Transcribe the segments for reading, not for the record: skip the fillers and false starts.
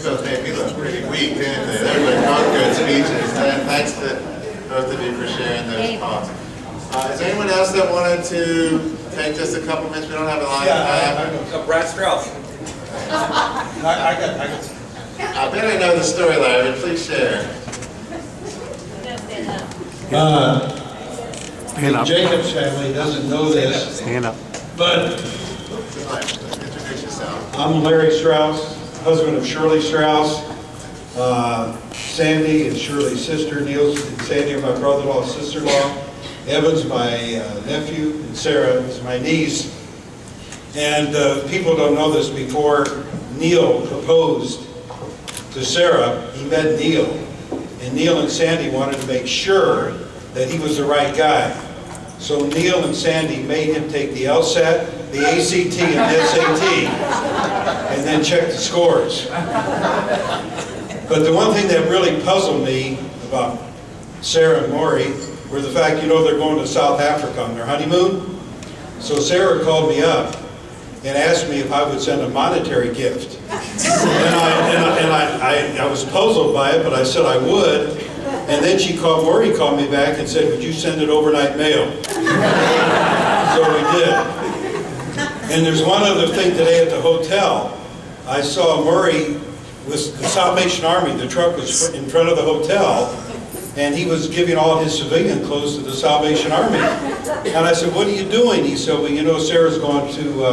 both made me look pretty weak, didn't they? They were both good speeches. And thanks to both of you for sharing those thoughts. Is there anyone else that wanted to take just a couple minutes? We don't have a lot of time. So Brad Strauss. I got. I bet I know the story, Larry. Please share. The Jacobs family doesn't know this, Stand up. but Introduce yourself. I'm Larry Strauss, husband of Shirley Strauss. Sandy is Shirley's sister. Neil and Sandy are my brother-in-law and sister-in-law. Evan's my nephew, and Sarah is my niece. And people don't know this, before Neil proposed to Sarah, he met Neil. And Neil and Sandy wanted to make sure that he was the right guy. So Neil and Sandy made him take the LSAT, the ACT, and SAT, and then check the scores. But the one thing that really puzzled me about Sarah and Maury were the fact, you know, they're going to South Africa on their honeymoon. So Sarah called me up and asked me if I would send a monetary gift. And I was puzzled by it, but I said I would. And then Maury called me back and said, would you send it overnight mail? So we did. And there's one other thing today at the hotel. I saw Maury with the Salvation Army. The truck was in front of the hotel, and he was giving all his civilian clothes to the Salvation Army. And I said, what are you doing? He said, well, you know, Sarah's going to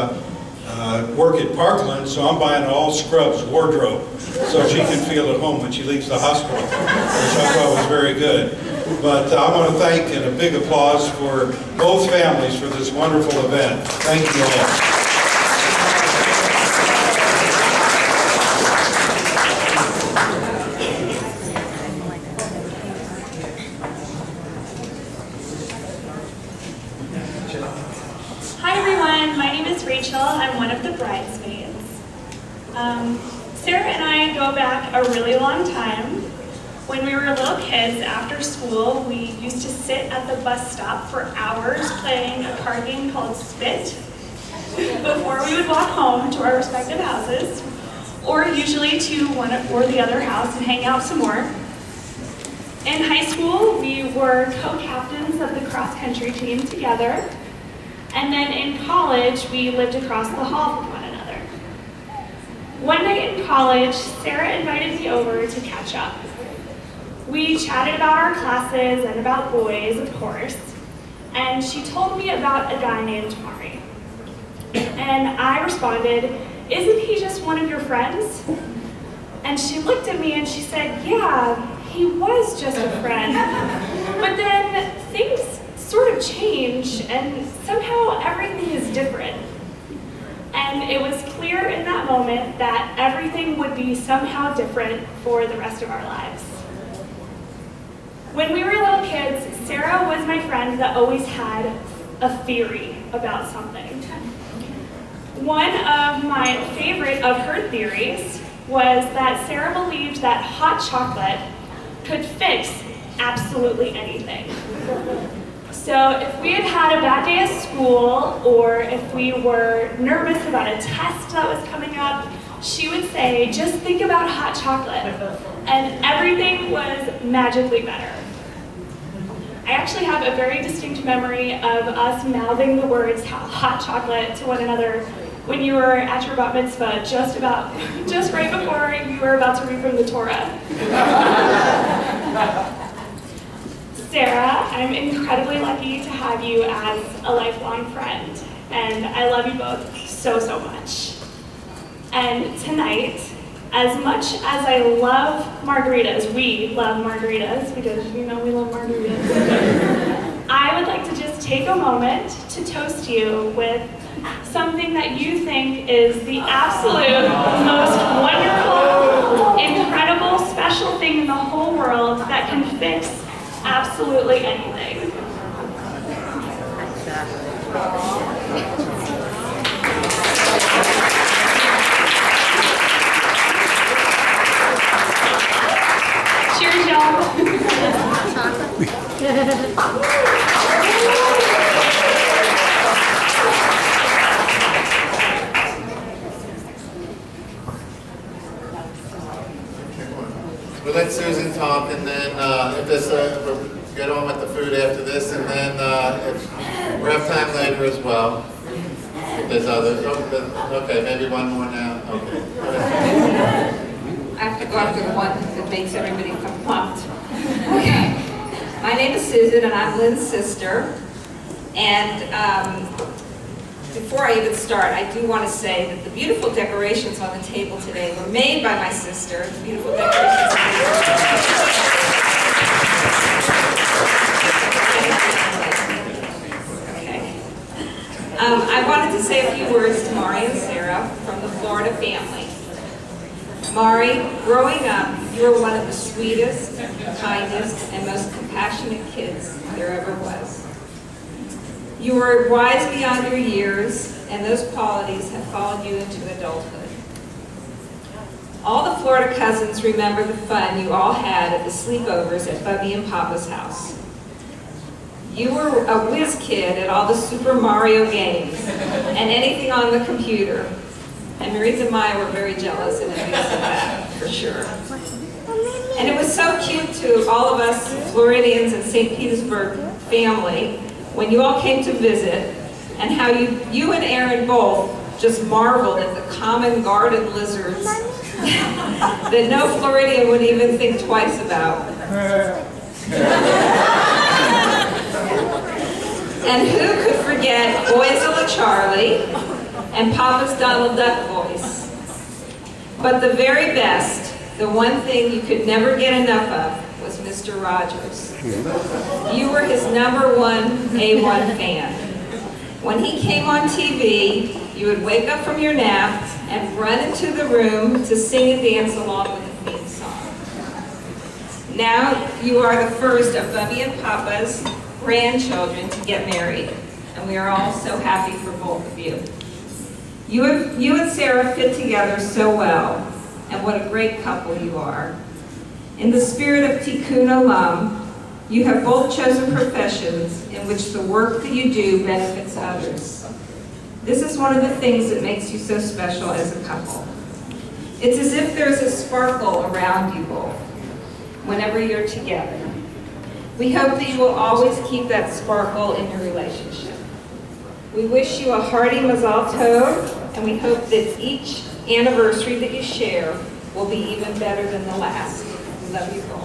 work at Parkland, so I'm buying an all scrubs wardrobe so she can feel at home when she leaves the hospital, which I thought was very good. But I want to thank, and a big applause for both families for this wonderful event. Thank you all. Hi everyone, my name is Rachel. I'm one of the bridesmaids. Sarah and I go back a really long time. When we were little kids, after school, we used to sit at the bus stop for hours playing a card game called Spit before we would walk home to our respective houses, or usually to one or the other house and hang out some more. In high school, we were co-captains of the cross-country team together. And then in college, we lived across the hall from one another. One night in college, Sarah invited me over to catch up. We chatted about our classes and about boys, of course, and she told me about a guy named Maury. And I responded, isn't he just one of your friends? And she looked at me and she said, yeah, he was just a friend. But then things sort of change, and somehow everything is different. And it was clear in that moment that everything would be somehow different for the rest of our lives. When we were little kids, Sarah was my friend that always had a theory about something. One of my favorite of her theories was that Sarah believed that hot chocolate could fix absolutely anything. So if we had had a bad day at school, or if we were nervous about a test that was coming up, she would say, just think about hot chocolate, and everything was magically better. I actually have a very distinct memory of us mouthing the words hot chocolate to one another when you were at your bat mitzvah, just right before you were about to read from the Torah. Sarah, I'm incredibly lucky to have you as a lifelong friend, and I love you both so, so much. And tonight, as much as I love margaritas, we love margaritas, because you know we love margaritas, I would like to just take a moment to toast you with something that you think is the absolute most wonderful, incredible, special thing in the whole world that can fix absolutely anything. Cheers, y'all. we'll let Susan talk, and then if this, we'll get on with the food after this, and then if we'll have time later as well. If there's others, okay, maybe one more now. Okay. Go ahead. I have to go after the one that makes everybody pumped. Okay. My name is Susan, and I'm Lynn's sister. And before I even start, I do want to say that the beautiful decorations on the table today were made by my sister. The beautiful decorations. Okay. I wanted to say a few words to Mari and Sarah from the Florida family. Mari, growing up, you were one of the sweetest, kindest, and most compassionate kids there ever was. You were wise beyond your years, and those qualities have followed you into adulthood. All the Florida cousins remember the fun you all had at the sleepovers at Bubby and Papa's house. You were a whiz kid at all the Super Mario games and anything on the computer. And Marisa and I were very jealous and envious of that, for sure. And it was so cute to all of us Floridians and St. Petersburg family when you all came to visit, and how you and Aaron both just marveled at the common garden lizards that no Floridian would even think twice about. And who could forget Boyzilla Charlie and Papa's Donald Duck voice? But the very best, the one thing you could never get enough of, was Mr. Rogers. You were his #1 A1 fan. When he came on TV, you would wake up from your nap and run into the room to sing and dance along with the theme song. Now you are the first of Bubby and Papa's grandchildren to get married, and we are all so happy for both of you. You and Sarah fit together so well, and what a great couple you are. In the spirit of Tikkun Olam, you have both chosen professions in which the work that you do benefits others. This is one of the things that makes you so special as a couple. It's as if there's a sparkle around you both whenever you're together. We hope that you will always keep that sparkle in your relationship. We wish you a hearty Mazal Tov, and we hope that each anniversary that you share will be even better than the last. We love you both.